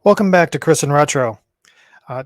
Welcome back to Chris and Retro. Uh,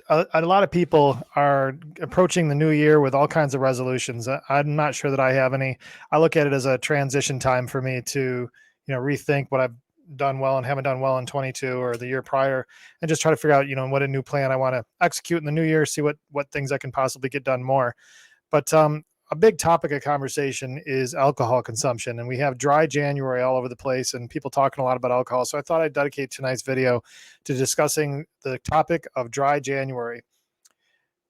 a lot of people are approaching the new year with all kinds of resolutions. I'm not sure that I have any. I look at it as a transition time for me to, rethink what I've done well and haven't done well in 22 or the year prior, and just try to figure out, what a new plan I want to execute in the new year. See what things I can possibly get done more. But a big topic of conversation is alcohol consumption, and we have dry January all over the place, and people talking a lot about alcohol. So I thought I'd dedicate tonight's video to discussing the topic of dry January.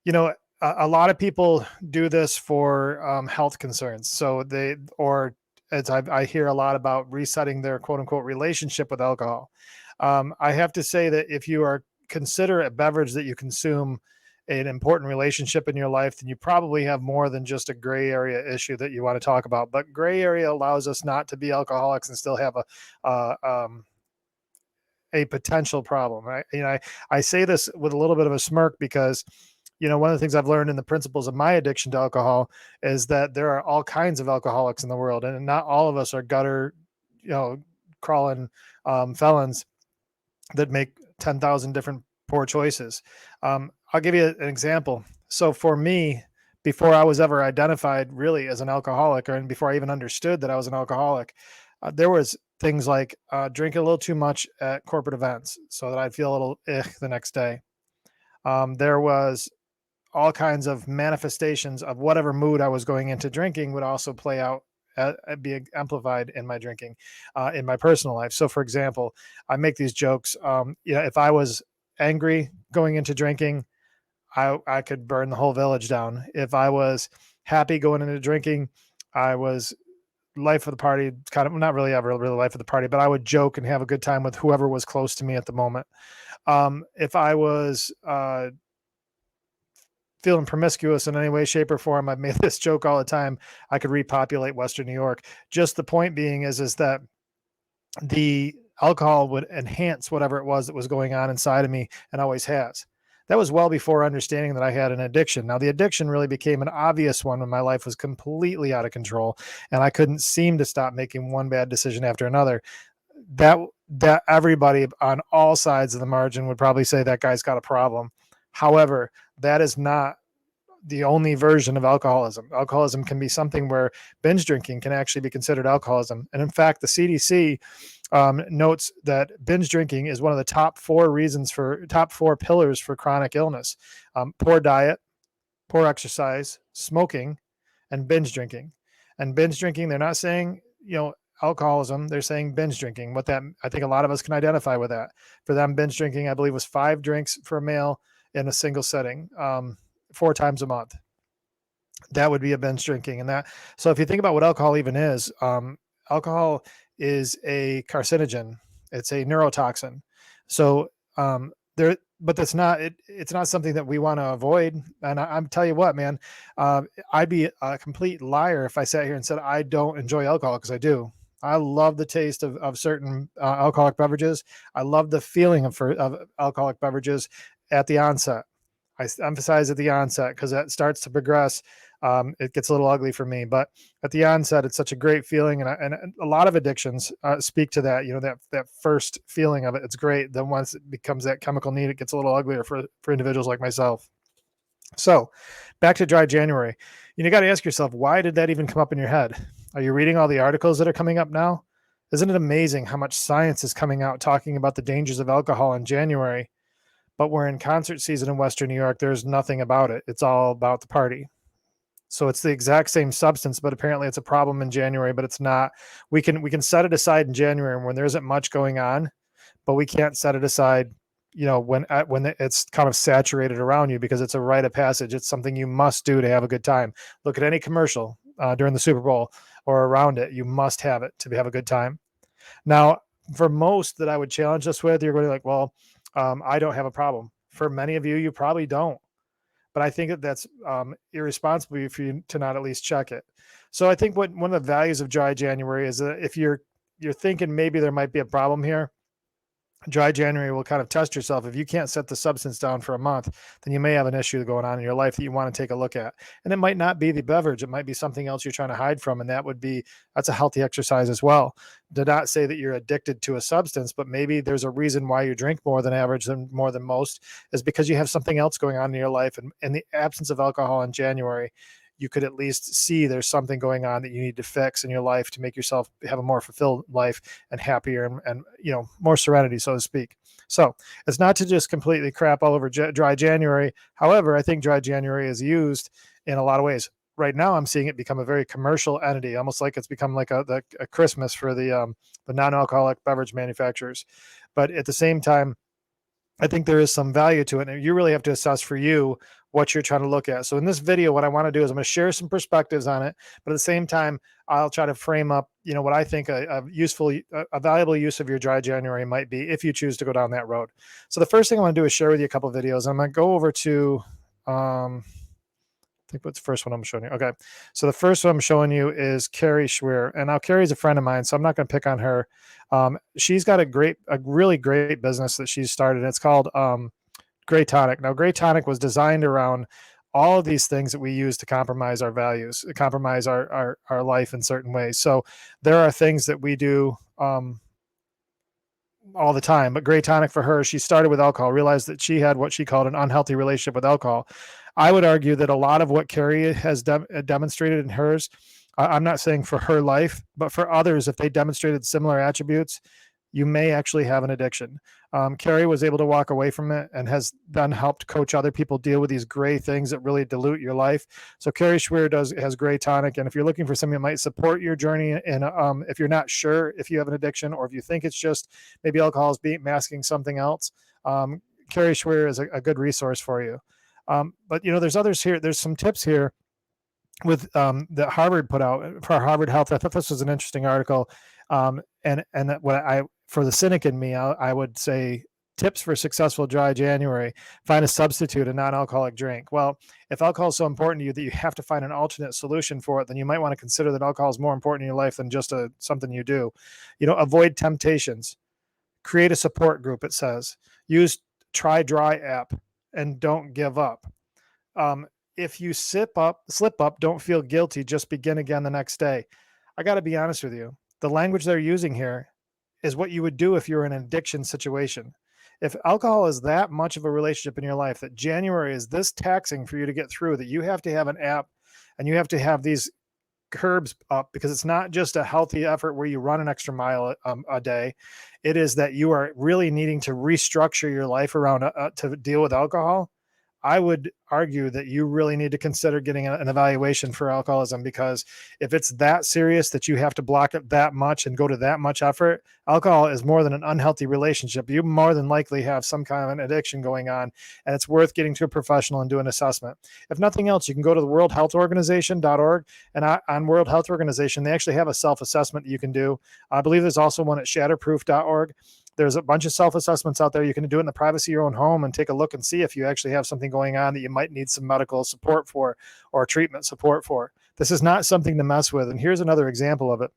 You know, a lot of people do this for health concerns. So they, or as I hear a lot about resetting their quote unquote relationship with alcohol. I have to say that if you are consider a beverage that you consume an important relationship in your life, then you probably have more than just a gray area issue that you want to talk about. But gray area allows us not to be alcoholics and still have a potential problem. I say this with a little bit of a smirk because one of the things I've learned in the principles of my addiction to alcohol is that there are all kinds of alcoholics in the world, and not all of us are gutter, crawling felons that make 10,000 different poor choices. I'll give you an example. So for me, before I was ever identified really as an alcoholic, and before I even understood that I was an alcoholic, there was things like drinking a little too much at corporate events so that I'd feel a little the next day. There was all kinds of manifestations of whatever mood I was going into drinking would also play out, be amplified in my drinking, in my personal life. So, for example, I make these jokes. If I was angry going into drinking, I could burn the whole village down. If I was happy going into drinking, I was life of the party, kind of not really ever really life of the party, but I would joke and have a good time with whoever was close to me at the moment. If I was feeling promiscuous in any way, shape, or form, I've made this joke all the time. I could repopulate Western New York. Just the point being is that the alcohol would enhance whatever it was that was going on inside of me and always has. That was well before understanding that I had an addiction. Now, the addiction really became an obvious one when my life was completely out of control and I couldn't seem to stop making one bad decision after another. That everybody on all sides of the margin would probably say that guy's got a problem. However, that is not the only version of alcoholism. Alcoholism can be something where binge drinking can actually be considered alcoholism. And in fact, the CDC notes that binge drinking is one of the top four pillars for chronic illness: poor diet, poor exercise, smoking, and binge drinking. And binge drinking, they're not saying, alcoholism, they're saying binge drinking. What that, I think a lot of us can identify with that. For them, binge drinking, I believe, was 5 drinks for a male in a single setting, 4 times a month. That would be a binge drinking. And that, so if you think about what alcohol even is, alcohol is a carcinogen. It's a neurotoxin. So but that's not it's not something that we want to avoid. And I'm tell you what, man, I'd be a complete liar if I sat here and said I don't enjoy alcohol, because I do. I love the taste of certain alcoholic beverages. I love the feeling of alcoholic beverages at the onset. I emphasize at the onset because that starts to progress. It gets a little ugly for me, but at the onset, it's such a great feeling, and a lot of addictions speak to that. That first feeling of it, it's great. Then once it becomes that chemical need, it gets a little uglier for individuals like myself. So, back to dry January. You got to ask yourself, why did that even come up in your head? Are you reading all the articles that are coming up now? Isn't it amazing how much science is coming out talking about the dangers of alcohol in January? But we're in concert season in Western New York. There's nothing about it. It's all about the party. So it's the exact same substance, but apparently it's a problem in January, but it's not. We can set it aside in January when there isn't much going on, but we can't set it aside, when it's kind of saturated around you, because it's a rite of passage. It's something you must do to have a good time. Look at any commercial during the Super Bowl or around it. You must have it to have a good time. Now, for most that I would challenge this with, you're going to be like, well, I don't have a problem. For many of you, you probably don't. But I think that's irresponsible for you to not at least check it. So I think one of the values of dry January is that if you're thinking maybe there might be a problem here, Dry January will kind of test yourself. If you can't set the substance down for a month, then you may have an issue going on in your life that you want to take a look at. And it might not be the beverage, it might be something else you're trying to hide from. And that's a healthy exercise as well. Do not say that you're addicted to a substance, but maybe there's a reason why you drink more than average and more than most is because you have something else going on in your life. And in the absence of alcohol in January, you could at least see there's something going on that you need to fix in your life to make yourself have a more fulfilled life and happier and more serenity, so to speak. So it's not to just completely crap all over dry January. However, I think dry January is used in a lot of ways. Right now, I'm seeing it become a very commercial entity, almost like it's become like a Christmas for the non-alcoholic beverage manufacturers. But at the same time, I think there is some value to it. And you really have to assess for you what you're trying to look at. So in this video, what I want to do is I'm going to share some perspectives on it, but at the same time, I'll try to frame up, what I think a valuable use of your dry January might be if you choose to go down that road. So the first thing I want to do is share with you a couple of videos. I'm going to go over to, I think what's the first one I'm showing you. Okay. So the first one I'm showing you is Carrie Schwer. And now Carrie's a friend of mine, so I'm not going to pick on her. She's got a really great business that she's started. It's called Gray Tonic. Now, Gray Tonic was designed around all of these things that we use to compromise our values, compromise our life in certain ways. So there are things that we do all the time, but Gray Tonic for her, she started with alcohol, realized that she had what she called an unhealthy relationship with alcohol. I would argue that a lot of what Carrie has demonstrated in hers, I'm not saying for her life, but for others, if they demonstrated similar attributes, you may actually have an addiction. Carrie was able to walk away from it and has then helped coach other people deal with these gray things that really dilute your life. So Carrie Schwer has Gray Tonic. And if you're looking for something that might support your journey, and if you're not sure if you have an addiction, or if you think it's just maybe alcohol is masking something else, Carrie Schwer is a good resource for you. But there's others here. There's some tips here with that Harvard put out for Harvard Health. I thought this was an interesting article. And that for the cynic in me, I would say tips for successful dry January: find a substitute, a non-alcoholic drink. Well, if alcohol is so important to you that you have to find an alternate solution for it, then you might want to consider that alcohol is more important in your life than just something you do. Avoid temptations. Create a support group, it says. Use Try Dry app and don't give up. If you slip up, don't feel guilty. Just begin again the next day. I got to be honest with you. The language they're using here is what you would do if you're in an addiction situation. If alcohol is that much of a relationship in your life, that January is this taxing for you to get through, that you have to have an app and you have to have these curbs up, because it's not just a healthy effort where you run an extra mile a day. It is that you are really needing to restructure your life around to deal with alcohol. I would argue that you really need to consider getting an evaluation for alcoholism, because if it's that serious that you have to block it that much and go to that much effort, alcohol is more than an unhealthy relationship. You more than likely have some kind of an addiction going on, and it's worth getting to a professional and do an assessment. If nothing else, you can go to the worldhealthorganization.org, and on World Health Organization, they actually have a self-assessment that you can do. I believe there's also one at shatterproof.org. There's a bunch of self-assessments out there. You can do it in the privacy of your own home and take a look and see if you actually have something going on that you might need some medical support for or treatment support for. This is not something to mess with. And here's another example of it.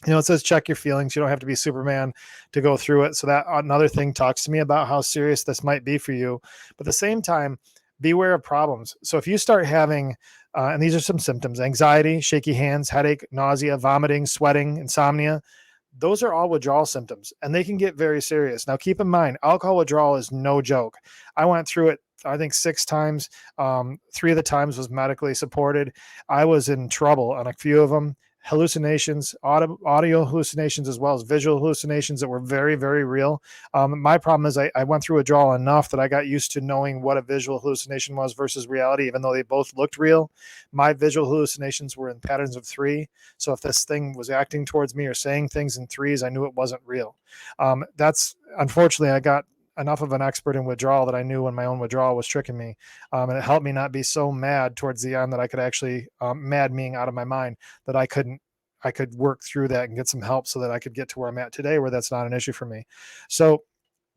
It says check your feelings. You don't have to be Superman to go through it. So that another thing talks to me about how serious this might be for you. But at the same time, beware of problems. So if you start having, and these are some symptoms: anxiety, shaky hands, headache, nausea, vomiting, sweating, insomnia, those are all withdrawal symptoms, and they can get very serious. Now, keep in mind, alcohol withdrawal is no joke. I went through it, I think, 6 times. 3 of the times was medically supported. I was in trouble on a few of them. Hallucinations, audio hallucinations, as well as visual hallucinations that were very, very real. My problem is I went through withdrawal enough that I got used to knowing what a visual hallucination was versus reality, even though they both looked real. My visual hallucinations were in patterns of 3. So if this thing was acting towards me or saying things in 3s, I knew it wasn't real. That's unfortunately, I got enough of an expert in withdrawal that I knew when my own withdrawal was tricking me. And it helped me not be so mad towards the end that I could actually, mad meaning out of my mind, that I could work through that and get some help so that I could get to where I'm at today, where that's not an issue for me. So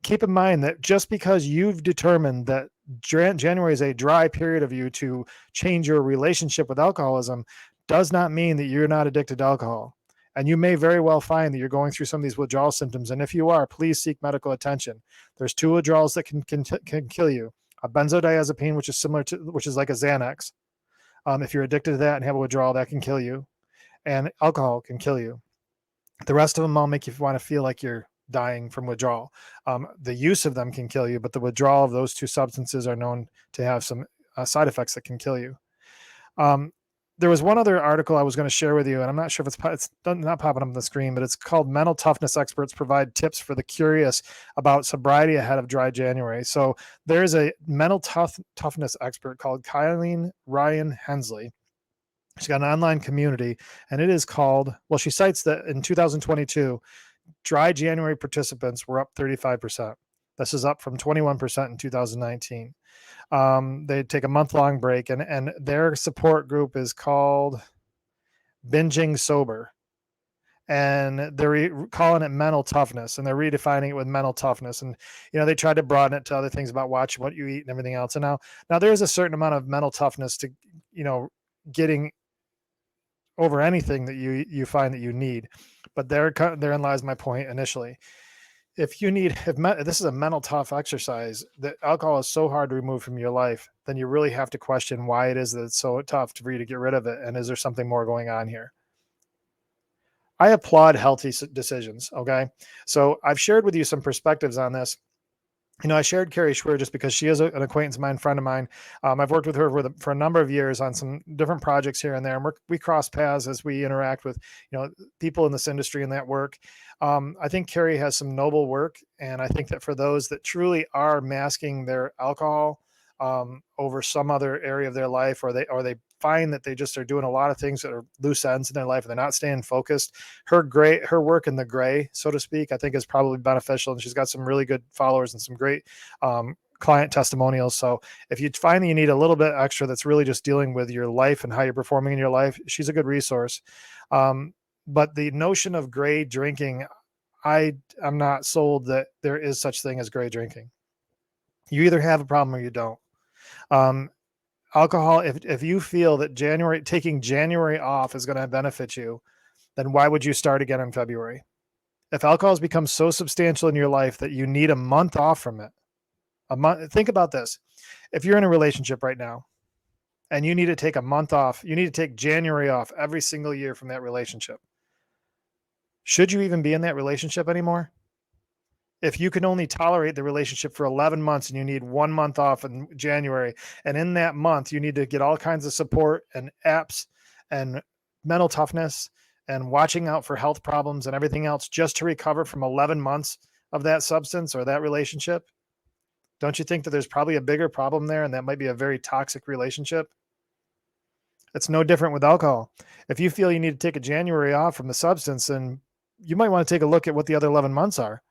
keep in mind that just because you've determined that January is a dry period of you to change your relationship with alcoholism does not mean that you're not addicted to alcohol. And you may very well find that you're going through some of these withdrawal symptoms. And if you are, please seek medical attention. There's two withdrawals that can kill you. A benzodiazepine, which is like a Xanax. If you're addicted to that and have a withdrawal, that can kill you. And alcohol can kill you. The rest of them all make you want to feel like you're dying from withdrawal. The use of them can kill you, but the withdrawal of those two substances are known to have some side effects that can kill you. There was one other article I was going to share with you, and I'm not sure if it's not popping up on the screen, but it's called Mental Toughness Experts Provide Tips for the Curious About Sobriety Ahead of Dry January. So there's a mental toughness expert called Kylene Ryan Hensley. She's got an online community, and it is called, well, she cites that in 2022, dry January participants were up 35%. This is up from 21% in 2019. They take a month-long break, and their support group is called Binging Sober. And they're calling it mental toughness, and they're redefining it with mental toughness. And, they tried to broaden it to other things about watching what you eat and everything else. And now there is a certain amount of mental toughness to, getting over anything that you find that you need. But therein lies my point initially. If this is a mental tough exercise, that alcohol is so hard to remove from your life, then you really have to question why it is that it's so tough for you to get rid of it. And is there something more going on here? I applaud healthy decisions. Okay. So I've shared with you some perspectives on this. I shared Carrie Schwer just because she is an acquaintance of mine, friend of mine. I've worked with her for a number of years on some different projects here and there. And we cross paths as we interact with, people in this industry and that work. I think Carrie has some noble work. And I think that for those that truly are masking their alcohol over some other area of their life, or they find that they just are doing a lot of things that are loose ends in their life and they're not staying focused. Her work in the gray, so to speak, I think is probably beneficial. And she's got some really good followers and some great client testimonials. So if you find that you need a little bit extra, that's really just dealing with your life and how you're performing in your life, she's a good resource. But the notion of gray drinking, I'm not sold that there is such thing as gray drinking. You either have a problem or you don't. Alcohol, if you feel that taking January off is going to benefit you, then why would you start again in February? If alcohol has become so substantial in your life that you need a month off from it, think about this. If you're in a relationship right now and you need to take a month off, you need to take January off every single year from that relationship. Should you even be in that relationship anymore? If you can only tolerate the relationship for 11 months and you need 1 month off in January, and in that month you need to get all kinds of support and apps and mental toughness and watching out for health problems and everything else just to recover from 11 months of that substance or that relationship, don't you think that there's probably a bigger problem there, and that might be a very toxic relationship? It's no different with alcohol. If you feel you need to take a January off from the substance, then you might want to take a look at what the other 11 months are.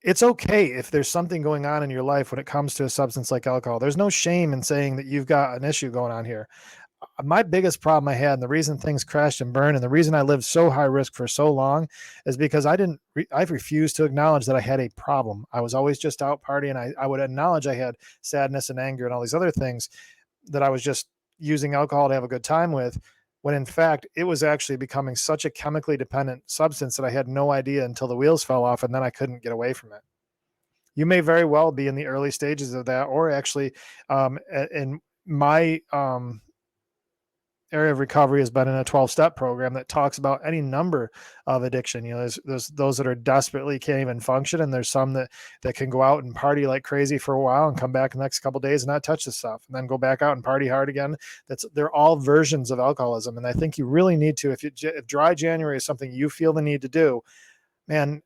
It's okay if there's something going on in your life when it comes to a substance like alcohol. There's no shame in saying that you've got an issue going on here. My biggest problem I had, and the reason things crashed and burned, and the reason I lived so high risk for so long, is because I've refused to acknowledge that I had a problem. I was always just out partying. I would acknowledge I had sadness and anger and all these other things that I was just using alcohol to have a good time with, when in fact it was actually becoming such a chemically dependent substance that I had no idea until the wheels fell off, and then I couldn't get away from it. You may very well be in the early stages of that, or actually in my area of recovery has been in a 12-step program that talks about any number of addiction. There's those that are desperately can't even function, and there's some that can go out and party like crazy for a while and come back the next couple of days and not touch the stuff, and then go back out and party hard again. They're all versions of alcoholism. And I think you really need to, if dry January is something you feel the need to do, man,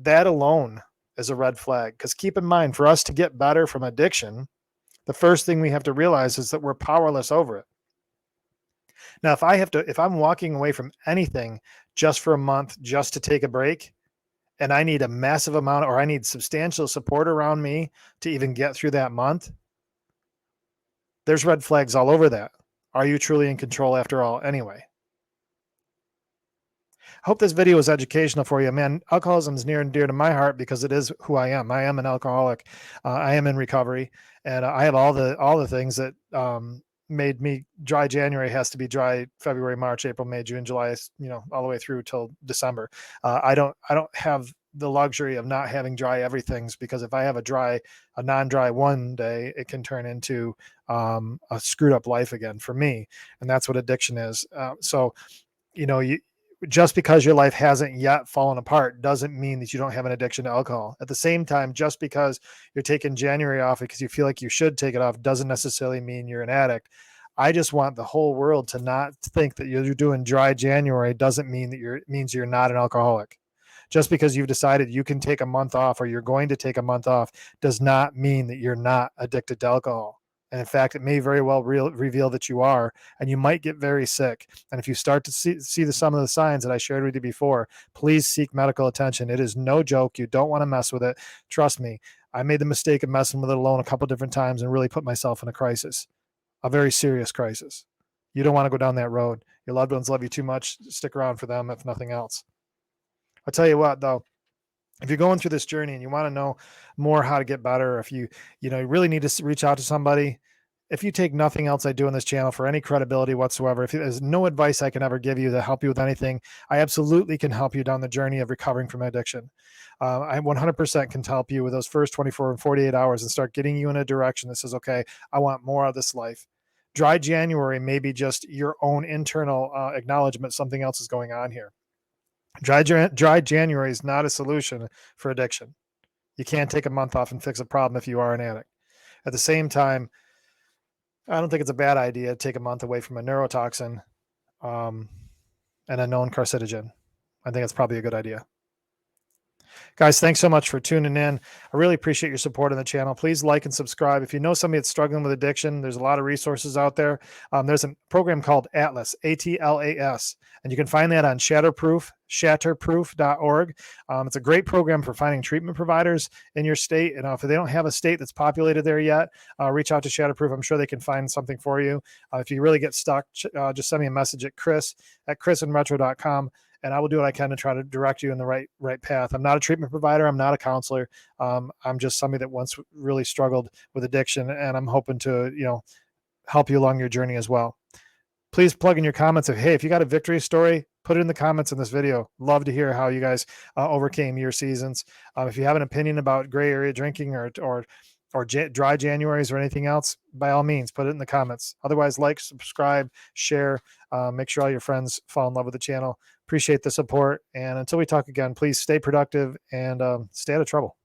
that alone is a red flag. Because keep in mind, for us to get better from addiction, the first thing we have to realize is that we're powerless over it. Now, if I'm walking away from anything just for a month, just to take a break, and I need a massive amount, or I need substantial support around me to even get through that month, there's red flags all over that. Are you truly in control after all anyway? I hope this video was educational for you, man. Alcoholism is near and dear to my heart because it is who I am. I am an alcoholic. I am in recovery, and I have all the things that made me dry January has to be dry February, March, April, May, June, July, all the way through till December. I don't have the luxury of not having dry everything's, because if I have a non-dry one day, it can turn into a screwed up life again for me. And that's what addiction is. So, just because your life hasn't yet fallen apart doesn't mean that you don't have an addiction to alcohol. At the same time, just because you're taking January off because you feel like you should take it off doesn't necessarily mean you're an addict. I just want the whole world to not think that you're doing dry January doesn't mean that means you're not an alcoholic. Just because you've decided you can take a month off or you're going to take a month off does not mean that you're not addicted to alcohol. And in fact, it may very well reveal that you are, and you might get very sick. And if you start to see some of the signs that I shared with you before, please seek medical attention. It is no joke. You don't want to mess with it. Trust me, I made the mistake of messing with it alone a couple different times and really put myself in a crisis, a very serious crisis. You don't want to go down that road. Your loved ones love you too much. Stick around for them, if nothing else. I'll tell you what, though. If you're going through this journey and you want to know more how to get better, if you really need to reach out to somebody, if you take nothing else I do on this channel for any credibility whatsoever, if there's no advice I can ever give you to help you with anything, I absolutely can help you down the journey of recovering from addiction. I 100% can help you with those first 24 and 48 hours and start getting you in a direction that says, okay, I want more of this life. Dry January may be just your own internal acknowledgement something else is going on here. Dry January is not a solution for addiction. You can't take a month off and fix a problem if you are an addict. At the same time, I don't think it's a bad idea to take a month away from a neurotoxin and a known carcinogen. I think it's probably a good idea. Guys, thanks so much for tuning in. I really appreciate your support on the channel. Please like and subscribe. If you know somebody that's struggling with addiction, there's a lot of resources out there. There's a program called Atlas, ATLAS, and you can find that on shatterproof.org. It's a great program for finding treatment providers in your state. And if they don't have a state that's populated there yet, reach out to Shatterproof. I'm sure they can find something for you. If you really get stuck, just send me a message at chris@chrisandretro.com. And I will do what I can to try to direct you in the right path. I'm not a treatment provider. I'm not a counselor. I'm just somebody that once really struggled with addiction, and I'm hoping to, help you along your journey as well. Please plug in your comments if you got a victory story, put it in the comments in this video. Love to hear how you guys overcame your seasons. If you have an opinion about gray area drinking or dry Januaries or anything else, by all means, put it in the comments. Otherwise, like, subscribe, share, make sure all your friends fall in love with the channel. Appreciate the support. And until we talk again, please stay productive and stay out of trouble.